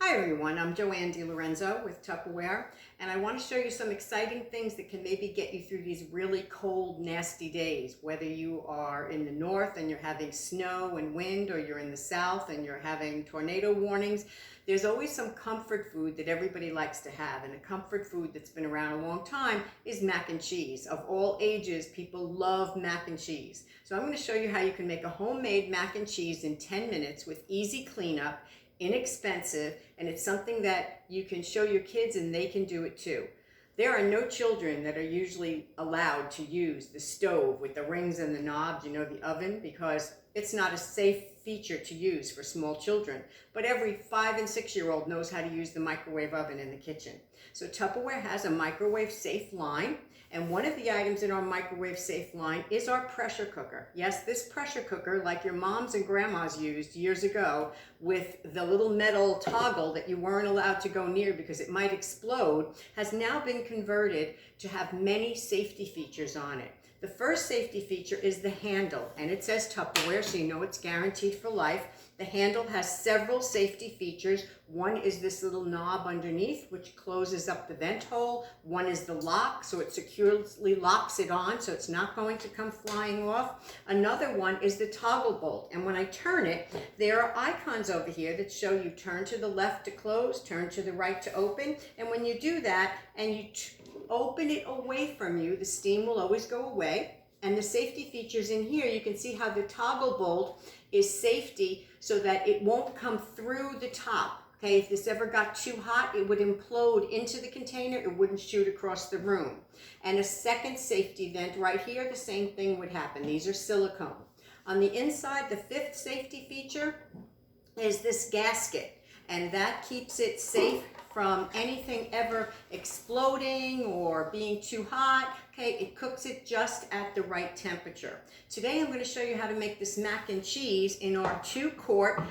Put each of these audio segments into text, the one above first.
Hi everyone, I'm Joanne DiLorenzo with Tupperware, and I want to show you some exciting things that can maybe get you through these really cold, nasty days. Whether you are in the north and you're having snow and wind, or you're in the south and you're having tornado warnings, there's always some comfort food that everybody likes to have, and a comfort food that's been around a long time is mac and cheese. Of all ages, people love mac and cheese. So I'm going to show you how you can make a homemade mac and cheese in 10 minutes with easy cleanup, inexpensive, and it's something that you can show your kids and they can do it too. There are no children that are usually allowed to use the stove with the rings and the knobs, the oven, because it's not a safe feature to use for small children. But every 5 and 6-year-old knows how to use the microwave oven in the kitchen. So Tupperware has a microwave safe line, and one of the items in our microwave safe line is our pressure cooker. Yes, this pressure cooker, like your moms and grandmas used years ago with the little metal toggle that you weren't allowed to go near because it might explode, has now been converted to have many safety features on it. The first safety feature is the handle, and it says Tupperware, so you know it's guaranteed for life. The handle has several safety features. One is this little knob underneath, which closes up the vent hole. One is the lock, so it securely locks it on, so it's not going to come flying off. Another one is the toggle bolt, and when I turn it, there are icons over here that show you turn to the left to close, turn to the right to open, and when you do that and you open it away from you, the steam will always go away. And the safety features in here, you can see how the toggle bolt is safety so that it won't come through the top. Okay, if this ever got too hot, it would implode into the container. It wouldn't shoot across the room. And a second safety vent right here, the same thing would happen. These are silicone. On the inside, the fifth safety feature is this gasket, and that keeps it safe from anything ever exploding or being too hot. Okay, it cooks it just at the right temperature. Today I'm going to show you how to make this mac and cheese in our 2-quart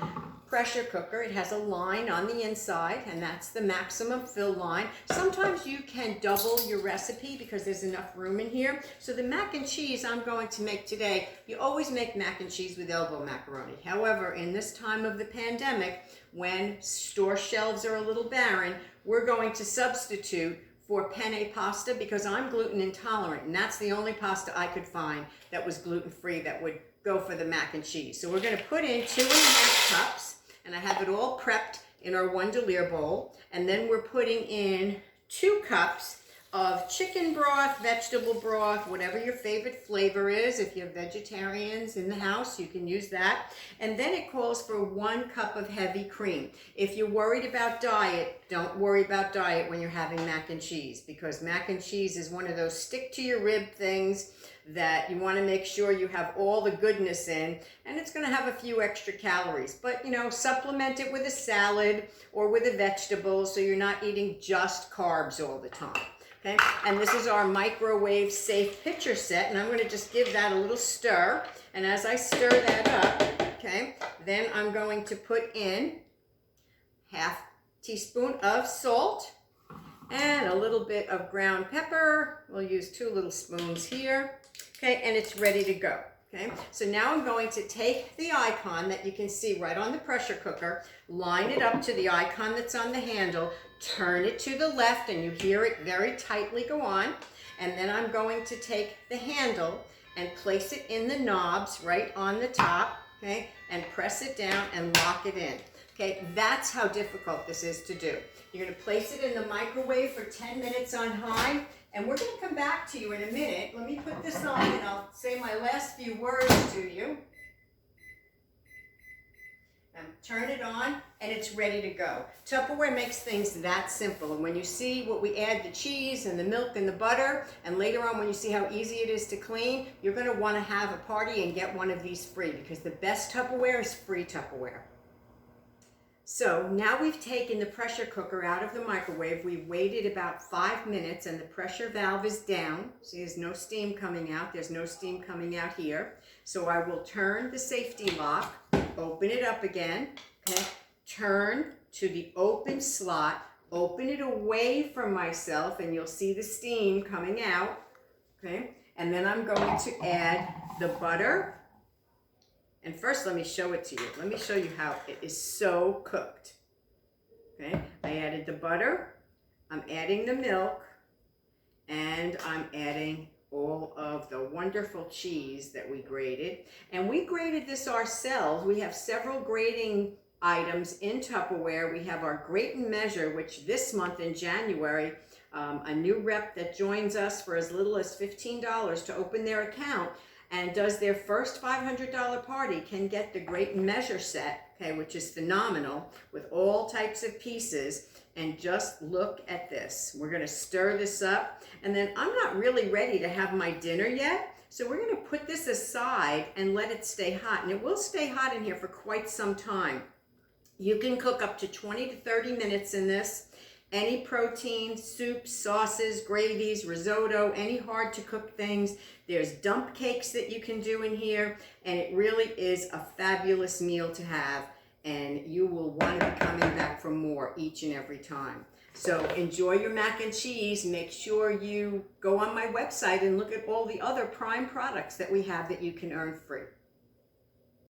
pressure cooker. It has a line on the inside, and that's the maximum fill line. Sometimes you can double your recipe because there's enough room in here. So the mac and cheese I'm going to make today, you always make mac and cheese with elbow macaroni. However, in this time of the pandemic, when store shelves are a little barren, we're going to substitute for penne pasta because I'm gluten intolerant, and that's the only pasta I could find that was gluten-free that would go for the mac and cheese. So we're going to put in 2.5 cups, and I have it all prepped in our 1-liter bowl, and then we're putting in 2 cups of chicken broth, vegetable broth, whatever your favorite flavor is. If you have vegetarians in the house, you can use that. And then it calls for 1 cup of heavy cream. If you're worried about diet, don't worry about diet when you're having mac and cheese, because mac and cheese is one of those stick to your rib things that you want to make sure you have all the goodness in, and it's going to have a few extra calories. But supplement it with a salad or with a vegetable so you're not eating just carbs all the time. Okay, and this is our microwave safe pitcher set, and I'm going to just give that a little stir. And as I stir that up, okay, then I'm going to put in 1/2 teaspoon of salt and a little bit of ground pepper. We'll use 2 little spoons here. Okay, and it's ready to go. Okay, so now I'm going to take the icon that you can see right on the pressure cooker, line it up to the icon that's on the handle, turn it to the left, and you hear it very tightly go on. And then I'm going to take the handle and place it in the knobs right on the top, okay, and press it down and lock it in. Okay, that's how difficult this is to do. You're going to place it in the microwave for 10 minutes on high, and we're going to come back to you in a minute. Let me put this on, and I'll say my last few words to you. And turn it on, and it's ready to go. Tupperware makes things that simple, and when you see what we add, the cheese and the milk and the butter, and later on when you see how easy it is to clean, you're going to want to have a party and get one of these free, because the best Tupperware is free Tupperware. So now we've taken the pressure cooker out of the microwave. We've waited about 5 minutes, and the pressure valve is down. See, there's no steam coming out. There's no steam coming out here. So I will turn the safety lock, open it up again, okay? Turn to the open slot, open it away from myself, and you'll see the steam coming out, okay? And then I'm going to add the butter. And first, let me show it to you. Let me show you how it is so cooked. Okay, I added the butter, I'm adding the milk, and I'm adding all of the wonderful cheese that we grated. And we grated this ourselves. We have several grating items in Tupperware. We have our Grate and Measure, which this month in January, a new rep that joins us for as little as $15 to open their account and does their first $500 party can get the Grate and Measure set, okay, which is phenomenal, with all types of pieces. And just look at this. We're gonna stir this up, and then I'm not really ready to have my dinner yet, so we're gonna put this aside and let it stay hot, and it will stay hot in here for quite some time. You can cook up to 20 to 30 minutes in this. Any protein, soups, sauces, gravies, risotto, any hard to cook things. There's dump cakes that you can do in here, and it really is a fabulous meal to have, and you will want to be coming back for more each and every time. So enjoy your mac and cheese. Make sure you go on my website and look at all the other Prime products that we have that you can earn free.